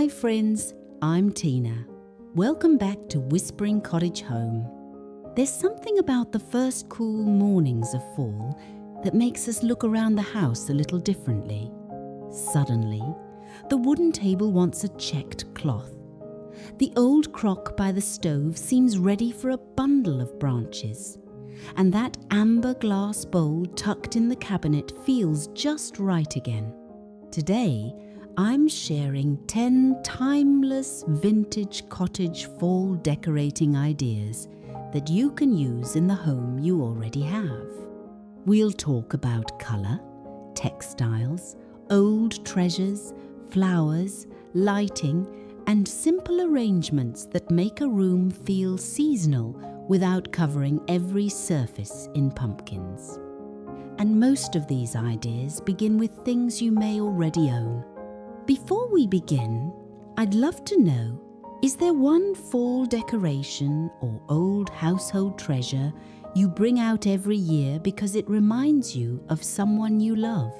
Hi friends, I'm Tina. Welcome back to Whispering Cottage Home. There's something about the first cool mornings of fall that makes us look around the house a little differently. Suddenly, the wooden table wants a checked cloth. The old crock by the stove seems ready for a bundle of branches. And that amber glass bowl tucked in the cabinet feels just right again. Today, I'm sharing 10 timeless vintage cottage fall decorating ideas that you can use in the home you already have. We'll talk about colour, textiles, old treasures, flowers, lighting, and simple arrangements that make a room feel seasonal without covering every surface in pumpkins. And most of these ideas begin with things you may already own. Before we begin, I'd love to know, is there one fall decoration or old household treasure you bring out every year because it reminds you of someone you love?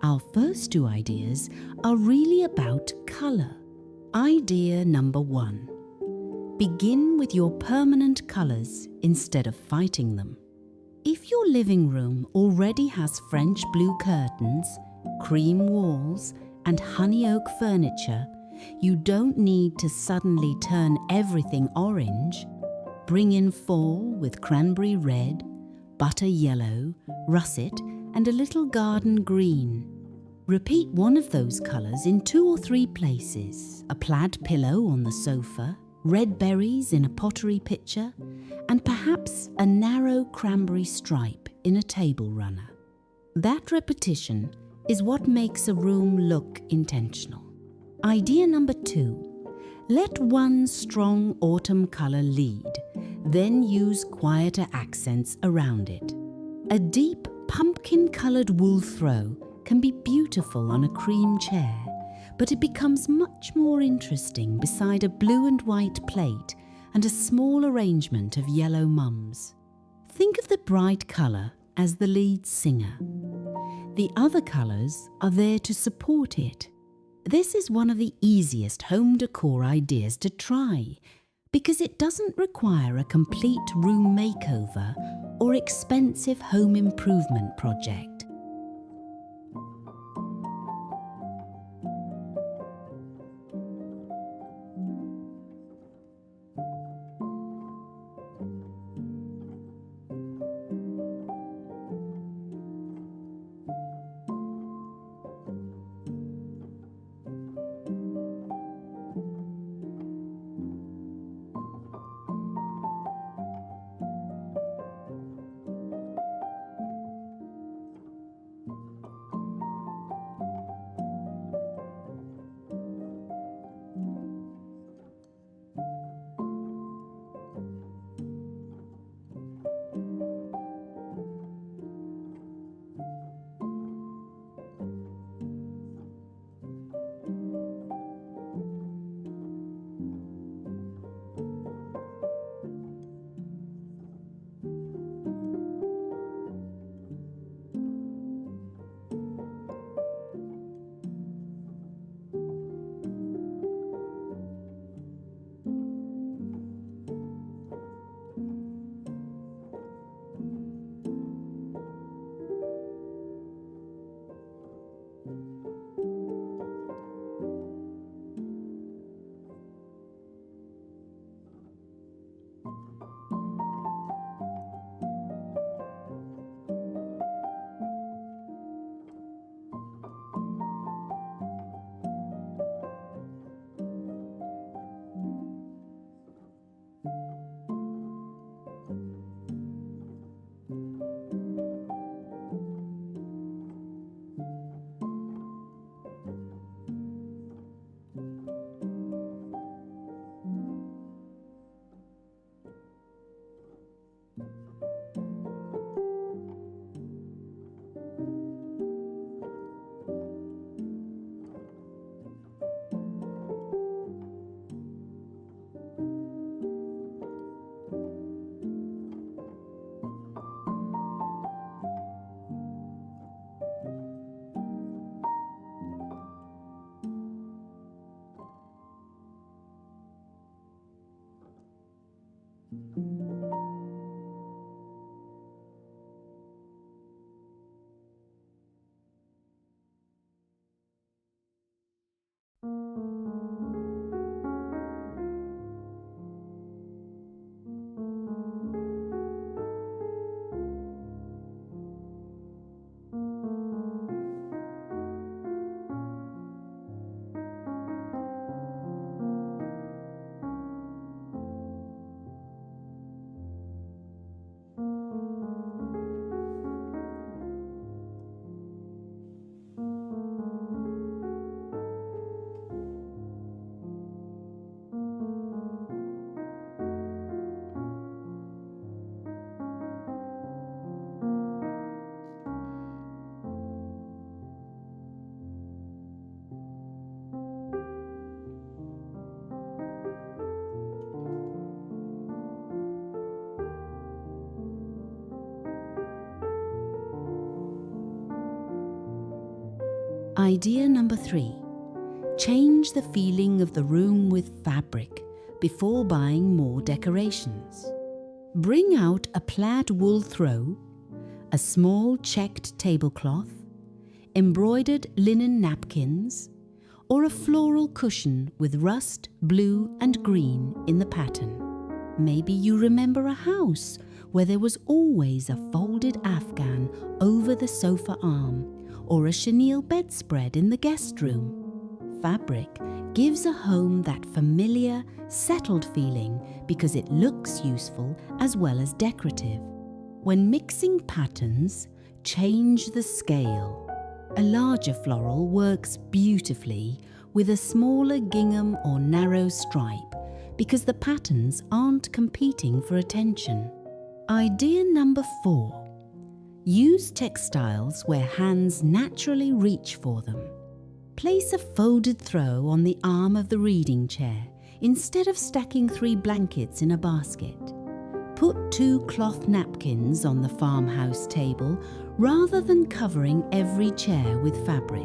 Our first two ideas are really about colour. Idea number 1. Begin with your permanent colours instead of fighting them. If your living room already has French blue curtains, cream walls, and honey oak furniture, you don't need to suddenly turn everything orange. Bring in fall with cranberry red, butter yellow, russet, and a little garden green. Repeat one of those colours in 2 or 3 places, a plaid pillow on the sofa, red berries in a pottery pitcher, and perhaps a narrow cranberry stripe in a table runner. That repetition is what makes a room look intentional. Idea number 2. Let one strong autumn colour lead, then use quieter accents around it. A deep pumpkin-coloured wool throw can be beautiful on a cream chair, but it becomes much more interesting beside a blue and white plate and a small arrangement of yellow mums. Think of the bright colour as the lead singer. The other colours are there to support it. This is one of the easiest home decor ideas to try because it doesn't require a complete room makeover or expensive home improvement project. Idea number 3. Change the feeling of the room with fabric before buying more decorations. Bring out a plaid wool throw, a small checked tablecloth, embroidered linen napkins, or a floral cushion with rust, blue and green in the pattern. Maybe you remember a house where there was always a folded afghan over the sofa arm, or a chenille bedspread in the guest room. Fabric gives a home that familiar, settled feeling because it looks useful as well as decorative. When mixing patterns, change the scale. A larger floral works beautifully with a smaller gingham or narrow stripe because the patterns aren't competing for attention. Idea number 4. Use textiles where hands naturally reach for them. Place a folded throw on the arm of the reading chair instead of stacking 3 blankets in a basket. Put 2 cloth napkins on the farmhouse table rather than covering every chair with fabric.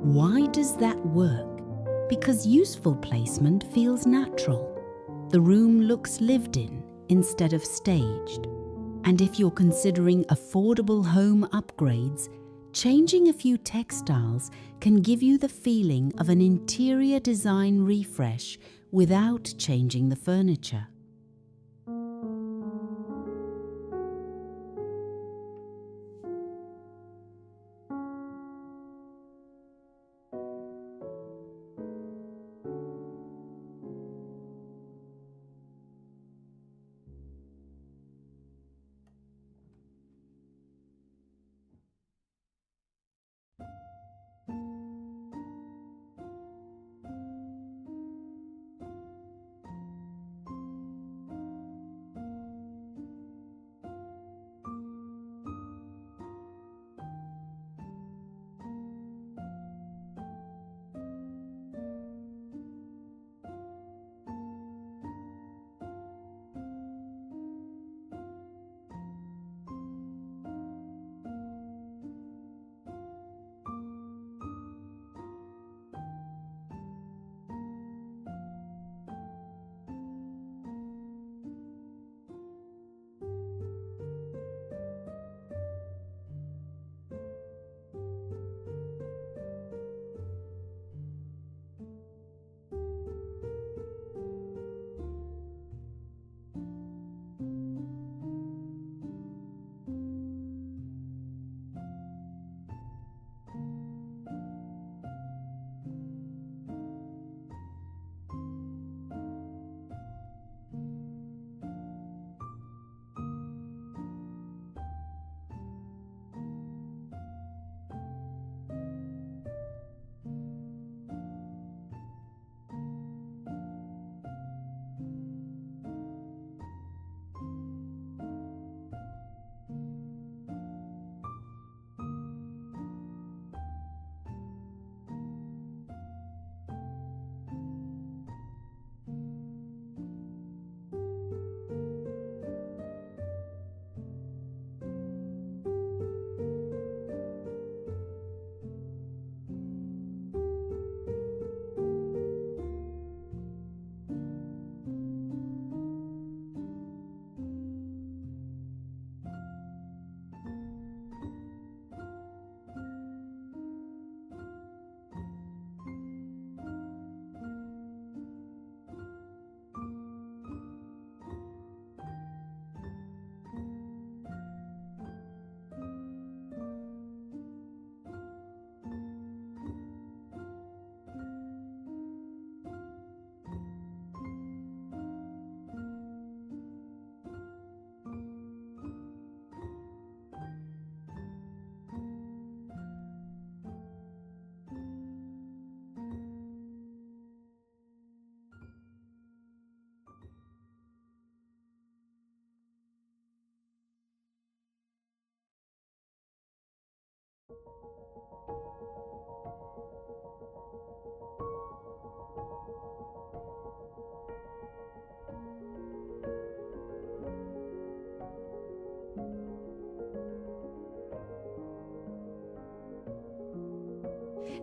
Why does that work? Because useful placement feels natural. The room looks lived in instead of staged. And if you're considering affordable home upgrades, changing a few textiles can give you the feeling of an interior design refresh without changing the furniture.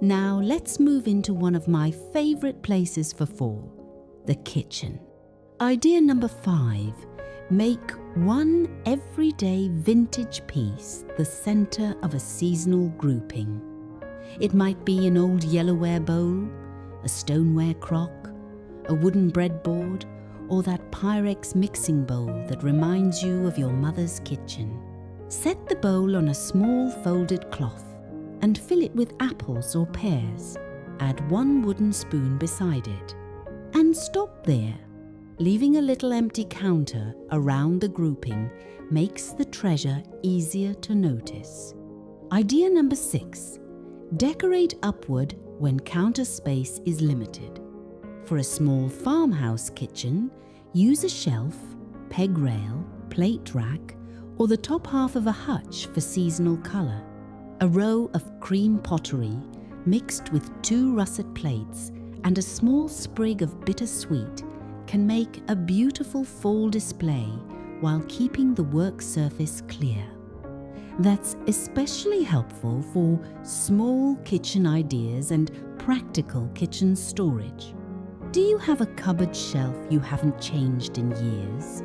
Now let's move into one of my favourite places for fall, the kitchen. Idea number 5, make one everyday vintage piece the centre of a seasonal grouping. It might be an old yellowware bowl, a stoneware crock, a wooden breadboard, or that Pyrex mixing bowl that reminds you of your mother's kitchen. Set the bowl on a small folded cloth and fill it with apples or pears. Add 1 wooden spoon beside it. And stop there. Leaving a little empty counter around the grouping makes the treasure easier to notice. Idea number 6. Decorate upward when counter space is limited. For a small farmhouse kitchen, use a shelf, peg rail, plate rack, or the top half of a hutch for seasonal colour. A row of cream pottery mixed with 2 russet plates and a small sprig of bittersweet can make a beautiful fall display while keeping the work surface clear. That's especially helpful for small kitchen ideas and practical kitchen storage. Do you have a cupboard shelf you haven't changed in years?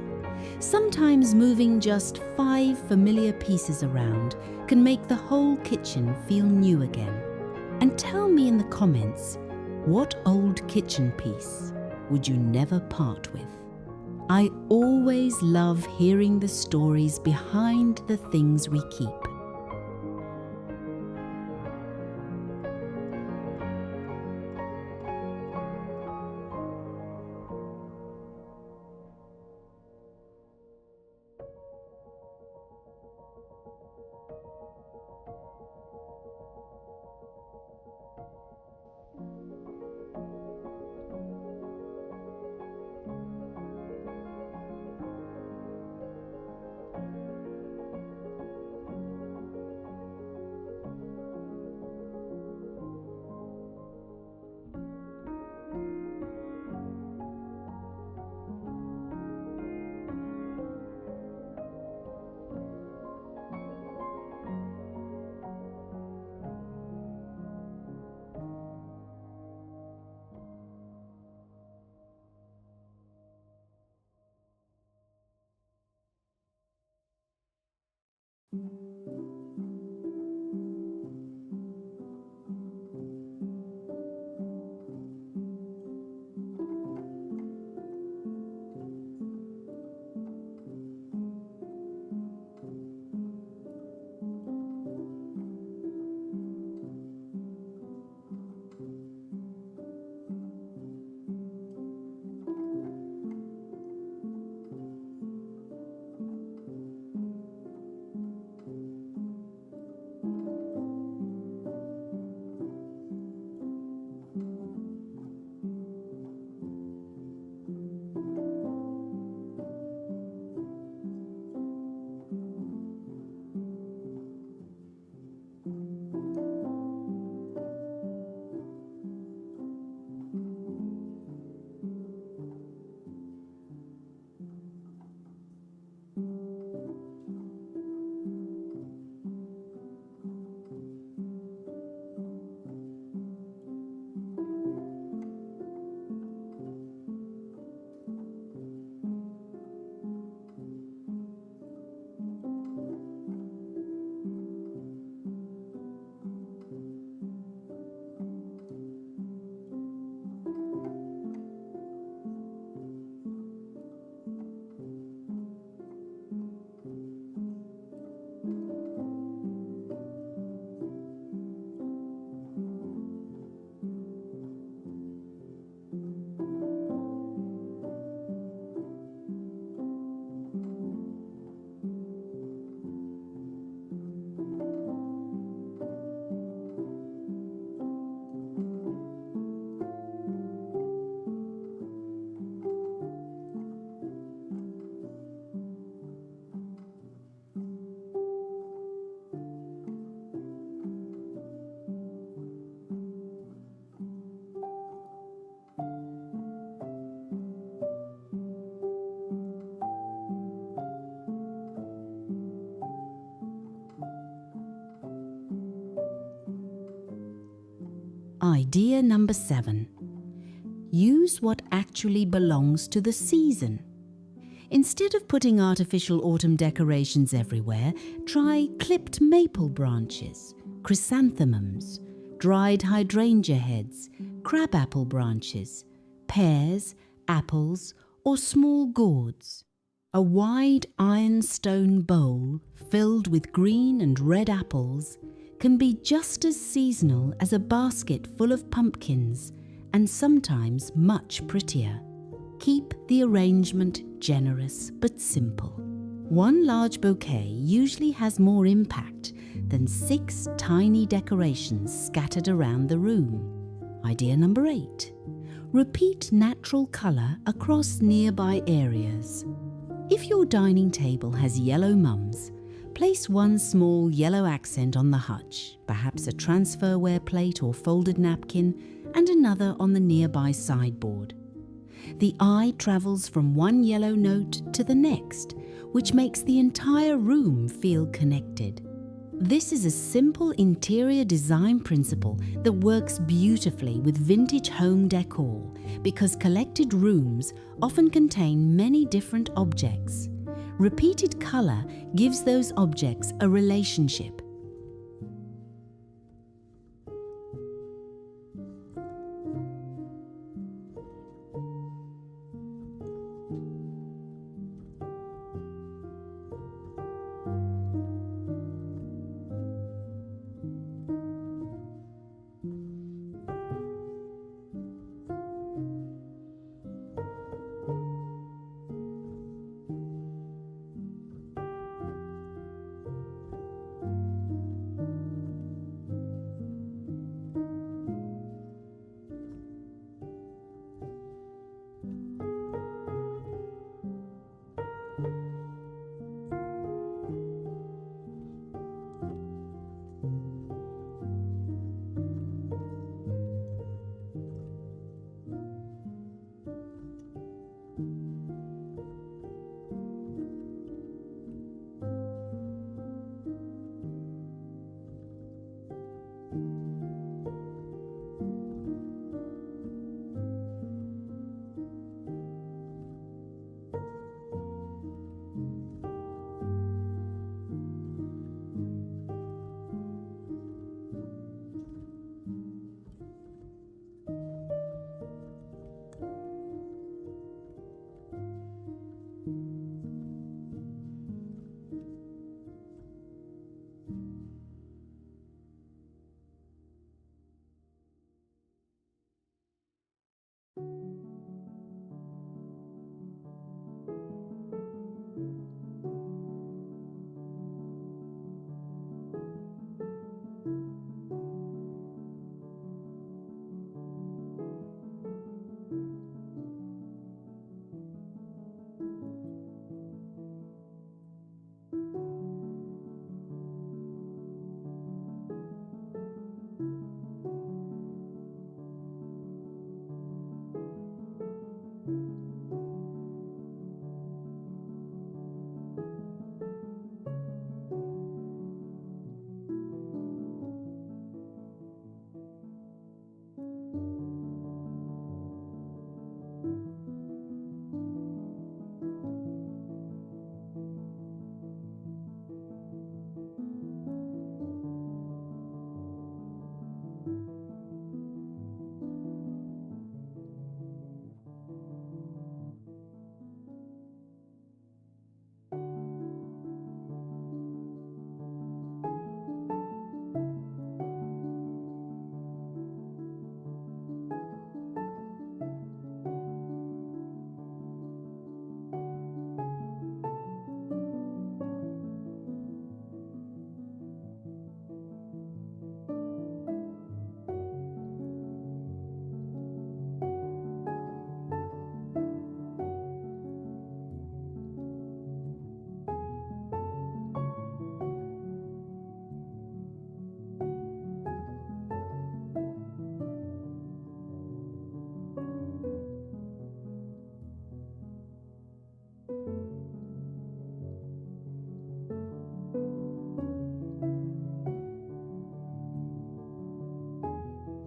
Sometimes moving just 5 familiar pieces around can make the whole kitchen feel new again. And tell me in the comments, what old kitchen piece would you never part with? I always love hearing the stories behind the things we keep. Idea number 7. Use what actually belongs to the season. Instead of putting artificial autumn decorations everywhere, try clipped maple branches, chrysanthemums, dried hydrangea heads, crabapple branches, pears, apples, or small gourds. A wide ironstone bowl filled with green and red apples can be just as seasonal as a basket full of pumpkins, and sometimes much prettier. Keep the arrangement generous but simple. One large bouquet usually has more impact than 6 tiny decorations scattered around the room. Idea number 8. Repeat natural colour across nearby areas. If your dining table has yellow mums, place one small yellow accent on the hutch, perhaps a transferware plate or folded napkin, and another on the nearby sideboard. The eye travels from one yellow note to the next, which makes the entire room feel connected. This is a simple interior design principle that works beautifully with vintage home decor because collected rooms often contain many different objects. Repeated color gives those objects a relationship.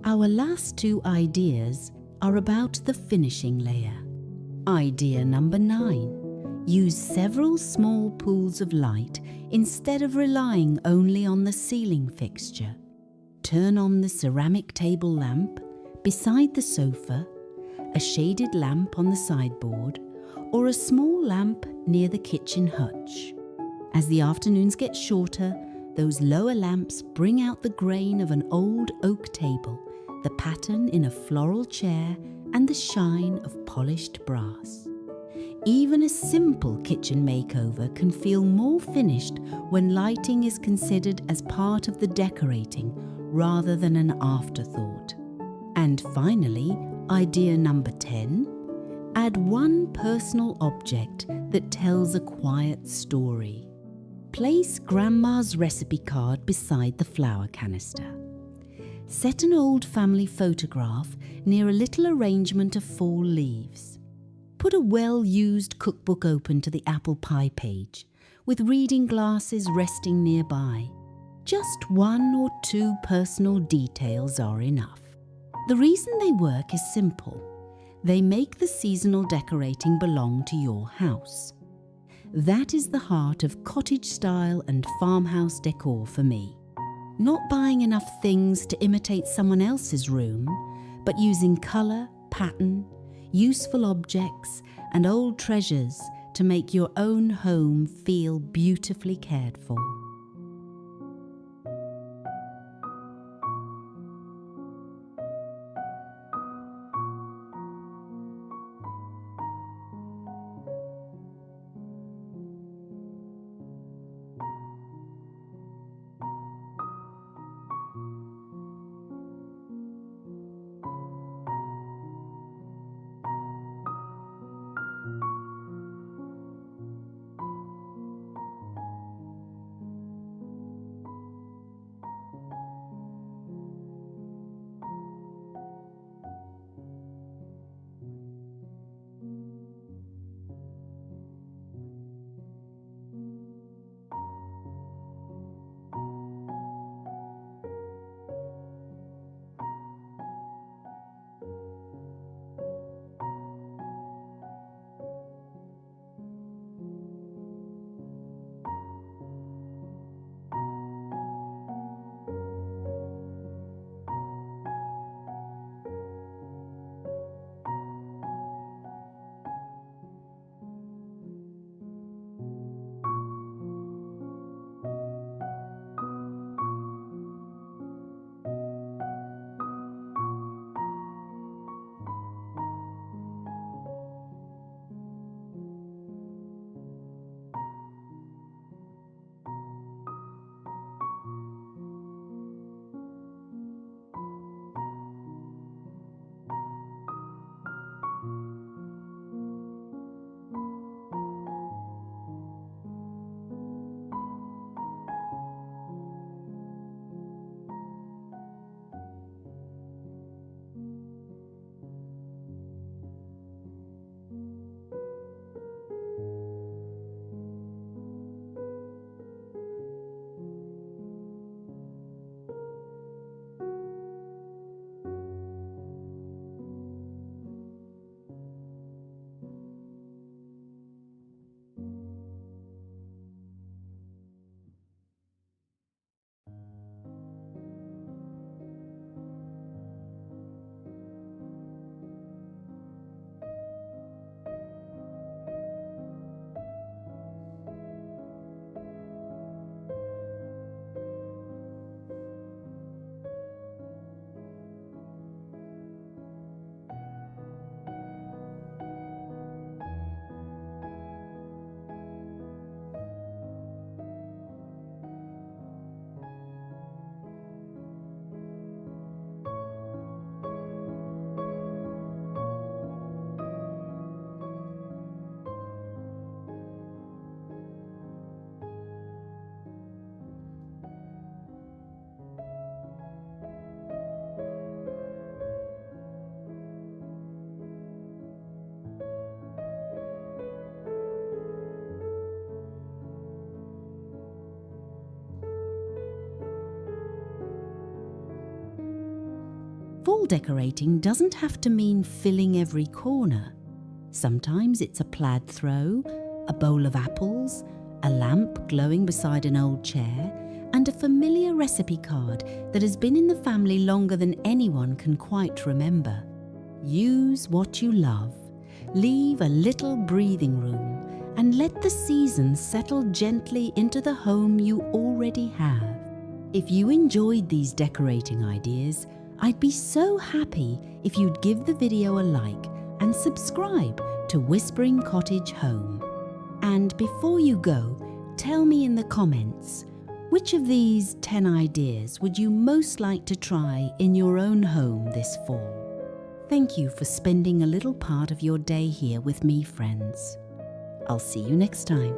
Our last two ideas are about the finishing layer. Idea number 9. Use several small pools of light instead of relying only on the ceiling fixture. Turn on the ceramic table lamp beside the sofa, a shaded lamp on the sideboard, or a small lamp near the kitchen hutch. As the afternoons get shorter, those lower lamps bring out the grain of an old oak table, the pattern in a floral chair, and the shine of polished brass. Even a simple kitchen makeover can feel more finished when lighting is considered as part of the decorating rather than an afterthought. And finally, idea number 10. Add one personal object that tells a quiet story. Place Grandma's recipe card beside the flower canister. Set an old family photograph near a little arrangement of fall leaves. put a well-used cookbook open to the apple pie page, with reading glasses resting nearby. Just 1 or 2 personal details are enough. The reason they work is simple. They make the seasonal decorating belong to your house. That is the heart of cottage style and farmhouse decor for me. Not buying enough things to imitate someone else's room, but using colour, pattern, useful objects and old treasures to make your own home feel beautifully cared for. Fall decorating doesn't have to mean filling every corner. Sometimes it's a plaid throw, a bowl of apples, a lamp glowing beside an old chair, and a familiar recipe card that has been in the family longer than anyone can quite remember. Use what you love, leave a little breathing room, and let the seasons settle gently into the home you already have. If you enjoyed these decorating ideas, I'd be so happy if you'd give the video a like and subscribe to Whispering Cottage Home. And before you go, tell me in the comments, which of these 10 ideas would you most like to try in your own home this fall? Thank you for spending a little part of your day here with me, friends. I'll see you next time.